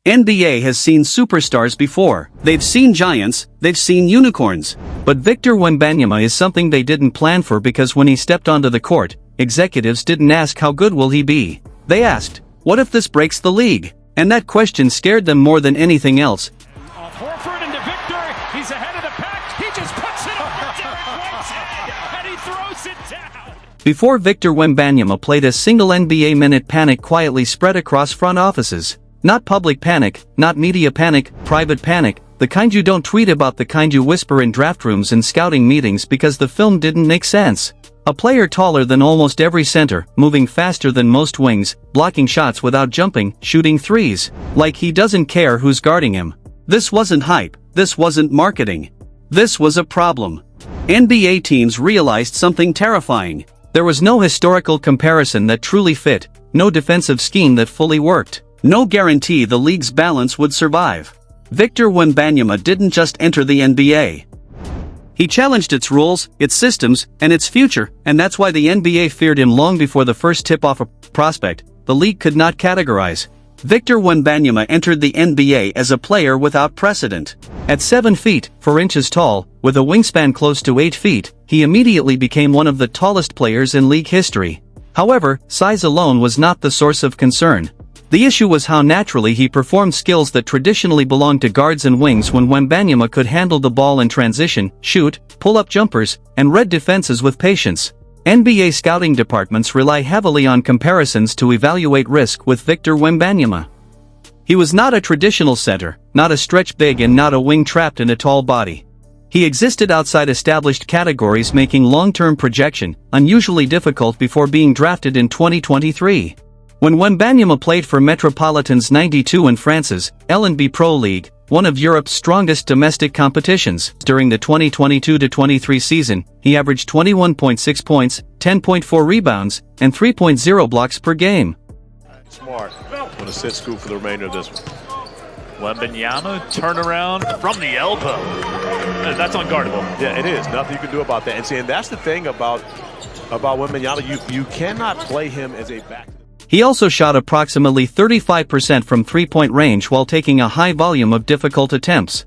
NBA has seen superstars before. They've seen giants, they've seen unicorns. But Victor Wembanyama is something they didn't plan for, because when he stepped onto the court, executives didn't ask how good will he be. They asked, what if this breaks the league? And that question scared them more than anything else. Horford into Victor, he's ahead of the pack, he just puts it over Derek White's head, and he throws it down. Before Victor Wembanyama played a single NBA minute, panic quietly spread across front offices. Not public panic, not media panic, private panic, the kind you don't tweet about, the kind you whisper in draft rooms and scouting meetings because the film didn't make sense. A player taller than almost every center, moving faster than most wings, blocking shots without jumping, shooting threes. Like he doesn't care who's guarding him. This wasn't hype, this wasn't marketing. This was a problem. NBA teams realized something terrifying. There was no historical comparison that truly fit, no defensive scheme that fully worked. No guarantee the league's balance would survive. Victor Wembanyama didn't just enter the NBA. He challenged its rules, its systems, and its future, and that's why the NBA feared him long before the first tip-off a prospect the league could not categorize. Victor Wembanyama entered the NBA as a player without precedent. At 7 feet, 4 inches tall, with a wingspan close to 8 feet, he immediately became one of the tallest players in league history. However, size alone was not the source of concern. The issue was how naturally he performed skills that traditionally belonged to guards and wings. When Wembanyama could handle the ball in transition, shoot, pull-up jumpers, and read defenses with patience. NBA scouting departments rely heavily on comparisons to evaluate risk with Victor Wembanyama. He was not a traditional center, not a stretch big, and not a wing trapped in a tall body. He existed outside established categories, making long-term projection unusually difficult before being drafted in 2023. When Wembanyama played for Metropolitans 92 in France's L&B Pro League, one of Europe's strongest domestic competitions, during the 2022-23 season, he averaged 21.6 points, 10.4 rebounds, and 3.0 blocks per game. Smart. Going to sit scoop for the remainder of this one. Wembanyama, turnaround from the elbow. That's unguardable. Yeah, it is. Nothing you can do about that. And see, and that's the thing about Wembanyama. You cannot play him as a back. He also shot approximately 35% from three-point range while taking a high volume of difficult attempts.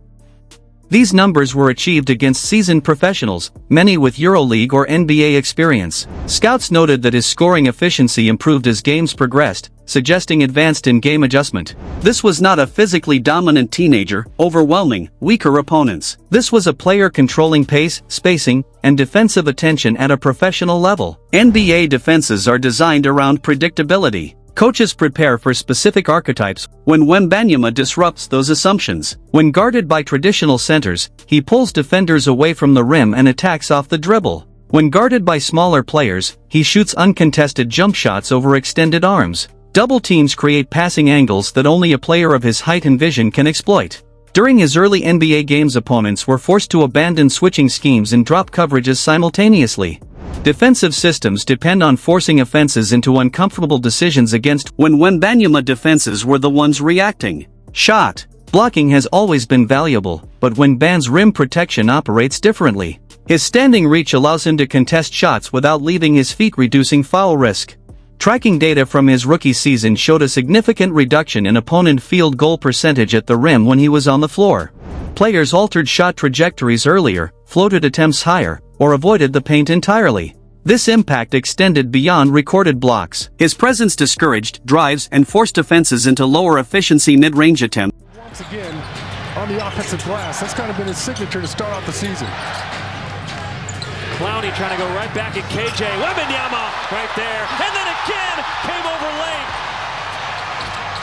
These numbers were achieved against seasoned professionals, many with EuroLeague or NBA experience. Scouts noted that his scoring efficiency improved as games progressed, suggesting advanced in-game adjustment. This was not a physically dominant teenager, overwhelming weaker opponents. This was a player controlling pace, spacing, and defensive attention at a professional level. NBA defenses are designed around predictability. Coaches prepare for specific archetypes. When Wembanyama disrupts those assumptions, when guarded by traditional centers, he pulls defenders away from the rim and attacks off the dribble. When guarded by smaller players, he shoots uncontested jump shots over extended arms. Double teams create passing angles that only a player of his height and vision can exploit. During his early NBA games, opponents were forced to abandon switching schemes and drop coverages simultaneously. Defensive systems depend on forcing offenses into uncomfortable decisions against when Wembanyama defenses were the ones reacting. Shot blocking has always been valuable, but Wembanyama's rim protection operates differently. His standing reach allows him to contest shots without leaving his feet, reducing foul risk. Tracking data from his rookie season showed a significant reduction in opponent field goal percentage at the rim when he was on the floor. Players altered shot trajectories earlier, floated attempts higher, or avoided the paint entirely. This impact extended beyond recorded blocks. His presence discouraged drives and forced offenses into lower efficiency mid-range attempts. Once again, on the offensive glass, that's kind of been his signature to start off the season. Clowney trying to go right back at KJ. Wembanyama right there. And then again, came over late.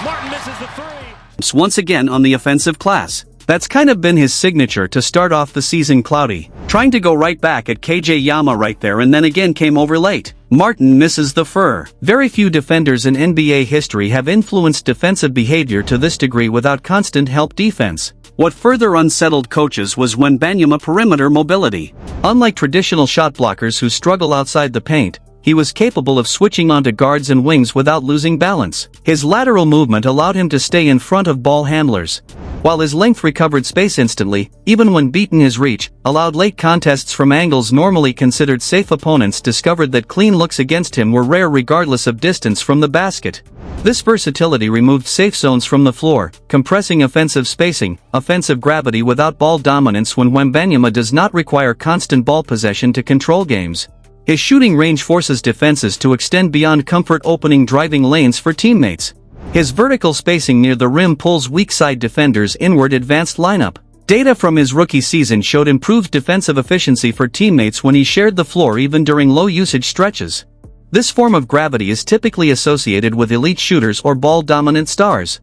Martin misses the three. Once again on the offensive glass. That's kind of been his signature to start off the season. Cloudy, trying to go right back at KJ Yama right there, and then again came over late. Martin misses the fur. Very few defenders in NBA history have influenced defensive behavior to this degree without constant help defense. What further unsettled coaches was Wembanyama perimeter mobility. Unlike traditional shot blockers who struggle outside the paint, he was capable of switching onto guards and wings without losing balance. His lateral movement allowed him to stay in front of ball handlers. While his length recovered space instantly, even when beaten his reach, allowed late contests from angles normally considered safe. Opponents discovered that clean looks against him were rare regardless of distance from the basket. This versatility removed safe zones from the floor, compressing offensive spacing, offensive gravity without ball dominance when Wembanyama does not require constant ball possession to control games. His shooting range forces defenses to extend beyond comfort, opening driving lanes for teammates. His vertical spacing near the rim pulls weak side defenders inward. Advanced lineup data from his rookie season showed improved defensive efficiency for teammates when he shared the floor even during low usage stretches. This form of gravity is typically associated with elite shooters or ball-dominant stars.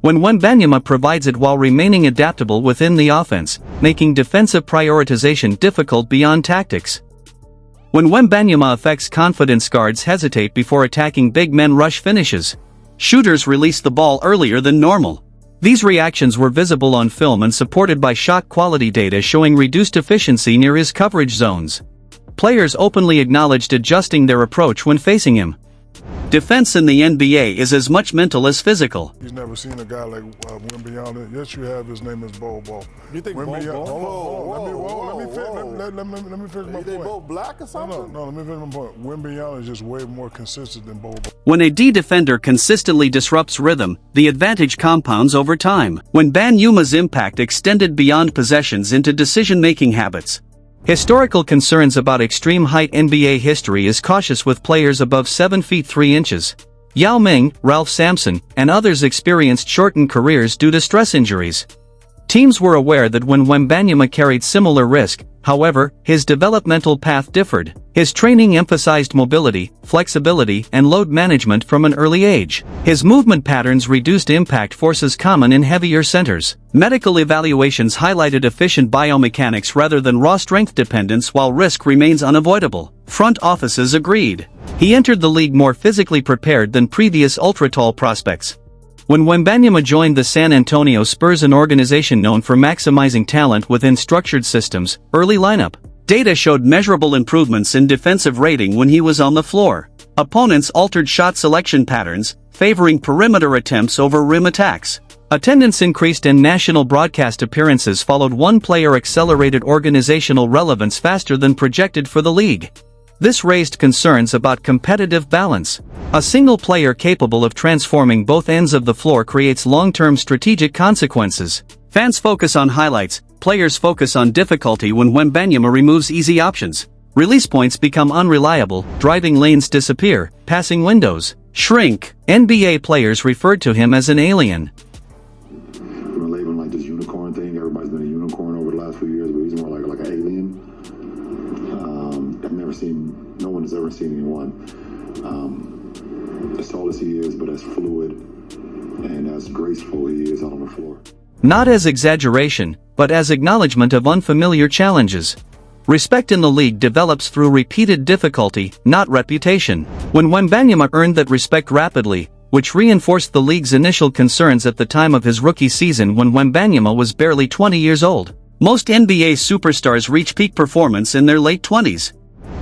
When Wembanyama provides it while remaining adaptable within the offense, making defensive prioritization difficult beyond tactics. When Wembanyama affects confidence, guards hesitate before attacking. Big men rush finishes. Shooters release the ball earlier than normal. These reactions were visible on film and supported by shot quality data showing reduced efficiency near his coverage zones. Players openly acknowledged adjusting their approach when facing him. Defense in the NBA is as much mental as physical. He's never seen a guy like Wembanyama. Yes, you have. His name is Bol Bol. You think Bol Bol? Let me finish my point. They both black or something? No, let me finish my point. Wembanyama is just way more consistent than Bol Bol. When a D defender consistently disrupts rhythm, the advantage compounds over time. Wembanyama's impact extended beyond possessions into decision-making habits. Historical concerns about extreme height. NBA history is cautious with players above 7 feet 3 inches. Yao Ming, Ralph Sampson, and others experienced shortened careers due to stress injuries. Teams were aware that when Wembanyama carried similar risk, however, his developmental path differed. His training emphasized mobility, flexibility, and load management from an early age. His movement patterns reduced impact forces common in heavier centers. Medical evaluations highlighted efficient biomechanics rather than raw strength dependence, while risk remains unavoidable. Front offices agreed. He entered the league more physically prepared than previous ultra-tall prospects. When Wembanyama joined the San Antonio Spurs, an organization known for maximizing talent within structured systems, early lineup data showed measurable improvements in defensive rating when he was on the floor. Opponents altered shot selection patterns, favoring perimeter attempts over rim attacks. Attendance increased and national broadcast appearances followed. One player accelerated organizational relevance faster than projected for the league. This raised concerns about competitive balance. A single player capable of transforming both ends of the floor creates long-term strategic consequences. Fans focus on highlights, players focus on difficulty. When Wembanyama removes easy options, release points become unreliable, driving lanes disappear, passing windows shrink. NBA players referred to him as an alien. We're labeling like this unicorn thing. Everybody's been a unicorn over the last few years, but he's more like an alien. No one has ever seen anyone as tall as he is, but as fluid and as graceful he is on the floor. Not as exaggeration, but as acknowledgement of unfamiliar challenges. Respect in the league develops through repeated difficulty, not reputation. When Wembanyama earned that respect rapidly, which reinforced the league's initial concerns at the time of his rookie season when Wembanyama was barely 20 years old. Most NBA superstars reach peak performance in their late 20s.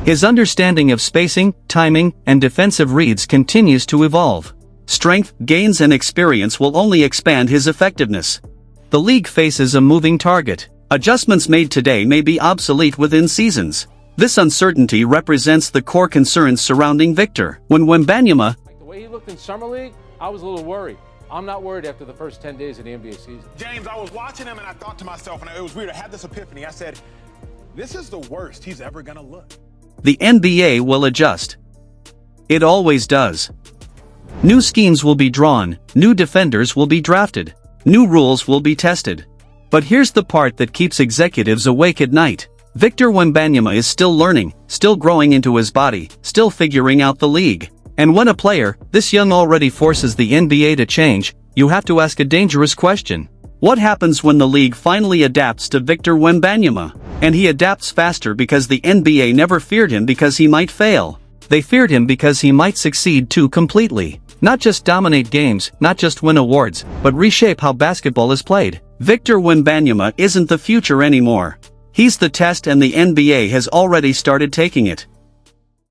His understanding of spacing, timing, and defensive reads continues to evolve. Strength, gains, and experience will only expand his effectiveness. The league faces a moving target. Adjustments made today may be obsolete within seasons. This uncertainty represents the core concerns surrounding Victor. When Wembanyama, the way he looked in Summer League, I was a little worried. I'm not worried after the first 10 days of the NBA season. James, I was watching him and I thought to myself, and it was weird, I had this epiphany. I said, this is the worst he's ever gonna look. the NBA will adjust. It always does. New schemes will be drawn, new defenders will be drafted, new rules will be tested. But here's the part that keeps executives awake at night. Victor Wembanyama is still learning, still growing into his body, still figuring out the league. And when a player, this young already forces the NBA to change, you have to ask a dangerous question. What happens when the league finally adapts to Victor Wembanyama? And he adapts faster because the NBA never feared him because he might fail. They feared him because he might succeed too completely. Not just dominate games, not just win awards, but reshape how basketball is played. Victor Wembanyama isn't the future anymore. He's the test, and the NBA has already started taking it.